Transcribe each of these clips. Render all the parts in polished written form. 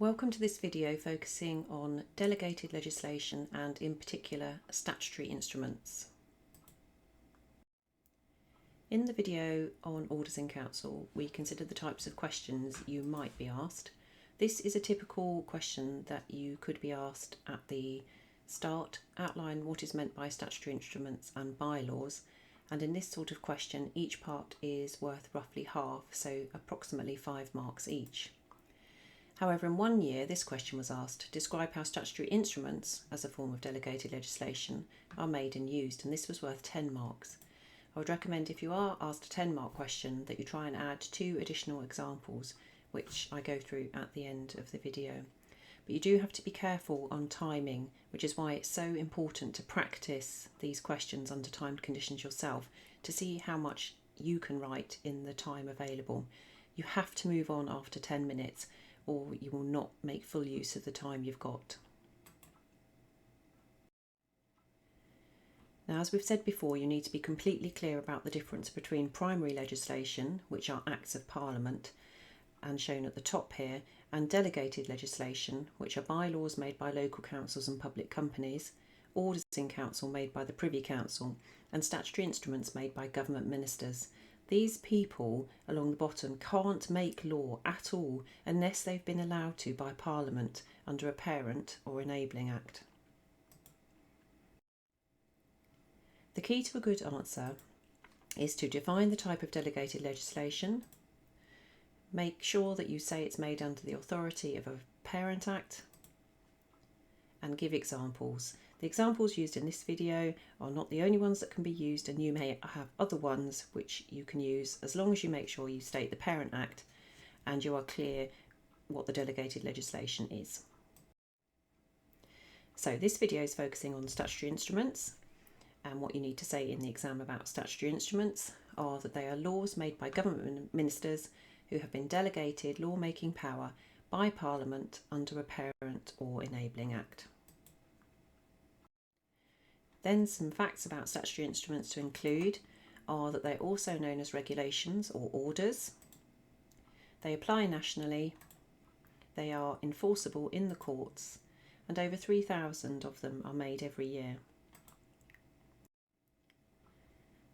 Welcome to this video focusing on delegated legislation and in particular statutory instruments. In the video on orders in council, we considered the types of questions you might be asked. This is a typical question that you could be asked at the start, outline what is meant by statutory instruments and bylaws, and in this sort of question each part is worth roughly half, so approximately 5 marks each. However, in one year this question was asked, describe how statutory instruments, as a form of delegated legislation, are made and used, and this was worth 10 marks. I would recommend if you are asked a 10-mark question that you try and add 2 additional examples, which I go through at the end of the video. But you do have to be careful on timing, which is why it's so important to practice these questions under timed conditions yourself to see how much you can write in the time available. You have to move on after 10 minutes or you will not make full use of the time you've got. Now, as we've said before, you need to be completely clear about the difference between primary legislation, which are acts of Parliament, and shown at the top here, and delegated legislation, which are bylaws made by local councils and public companies, orders in council made by the Privy Council, and statutory instruments made by government ministers. These people along the bottom can't make law at all unless they've been allowed to by Parliament under a parent or enabling act. The key to a good answer is to define the type of delegated legislation, make sure that you say it's made under the authority of a parent act, and give examples. The examples used in this video are not the only ones that can be used, and you may have other ones which you can use as long as you make sure you state the Parent Act and you are clear what the delegated legislation is. So this video is focusing on statutory instruments, and what you need to say in the exam about statutory instruments are that they are laws made by government ministers who have been delegated lawmaking power by Parliament under a parent or enabling act. Then some facts about statutory instruments to include are that they're also known as regulations or orders. They apply nationally, they are enforceable in the courts, and over 3,000 of them are made every year.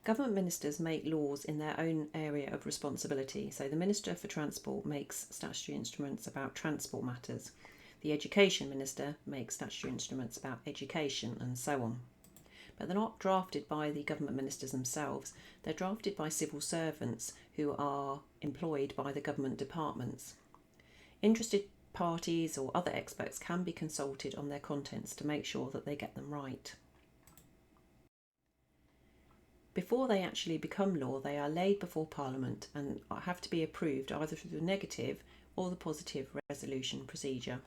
Government ministers make laws in their own area of responsibility. So the Minister for Transport makes statutory instruments about transport matters. The Education Minister makes statutory instruments about education, and so on. But they're not drafted by the government ministers themselves. They're drafted by civil servants who are employed by the government departments. Interested parties or other experts can be consulted on their contents to make sure that they get them right. Before they actually become law, they are laid before Parliament and have to be approved either through the negative or the positive resolution procedure.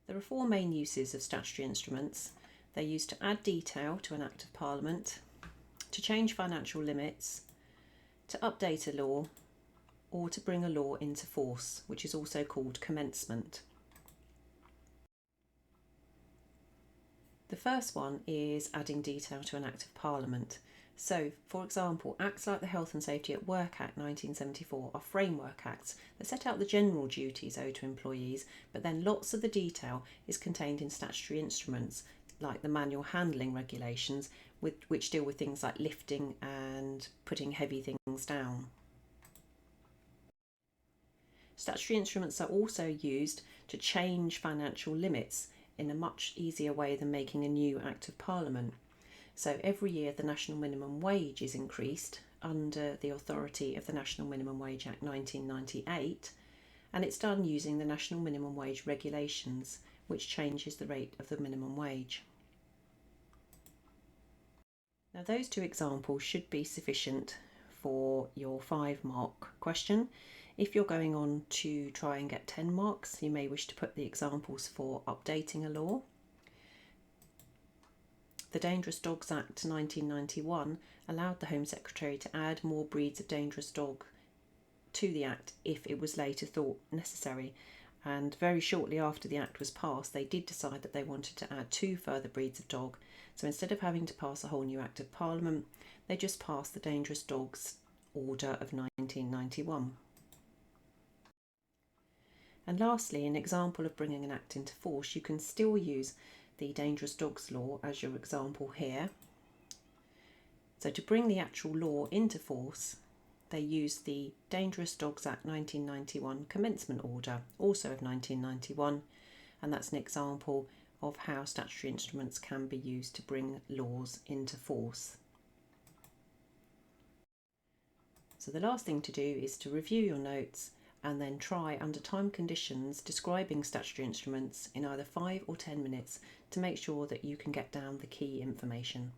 There are 4 main uses of statutory instruments. They're used to add detail to an Act of Parliament, to change financial limits, to update a law, or to bring a law into force, which is also called commencement. The first one is adding detail to an Act of Parliament. So, for example, acts like the Health and Safety at Work Act 1974 are framework acts that set out the general duties owed to employees, but then lots of the detail is contained in statutory instruments like the manual handling regulations, which deal with things like lifting and putting heavy things down. Statutory instruments are also used to change financial limits in a much easier way than making a new Act of Parliament. So every year the national minimum wage is increased under the authority of the National Minimum Wage Act 1998, and it's done using the National Minimum Wage Regulations, which changes the rate of the minimum wage. Now those 2 examples should be sufficient for your 5-mark question. If you're going on to try and get 10 marks, you may wish to put the examples for updating a law. The Dangerous Dogs Act 1991 allowed the Home Secretary to add more breeds of dangerous dog to the Act if it was later thought necessary, and very shortly after the Act was passed they did decide that they wanted to add 2 further breeds of dog. So instead of having to pass a whole new Act of Parliament, they just passed the Dangerous Dogs Order of 1991. And lastly, an example of bringing an act into force, you can still use the Dangerous Dogs Law as your example here. So to bring the actual law into force, they use the Dangerous Dogs Act 1991 Commencement Order, also of 1991, and that's an example of how statutory instruments can be used to bring laws into force. So the last thing to do is to review your notes and then try under time conditions describing statutory instruments in either 5 or 10 minutes to make sure that you can get down the key information.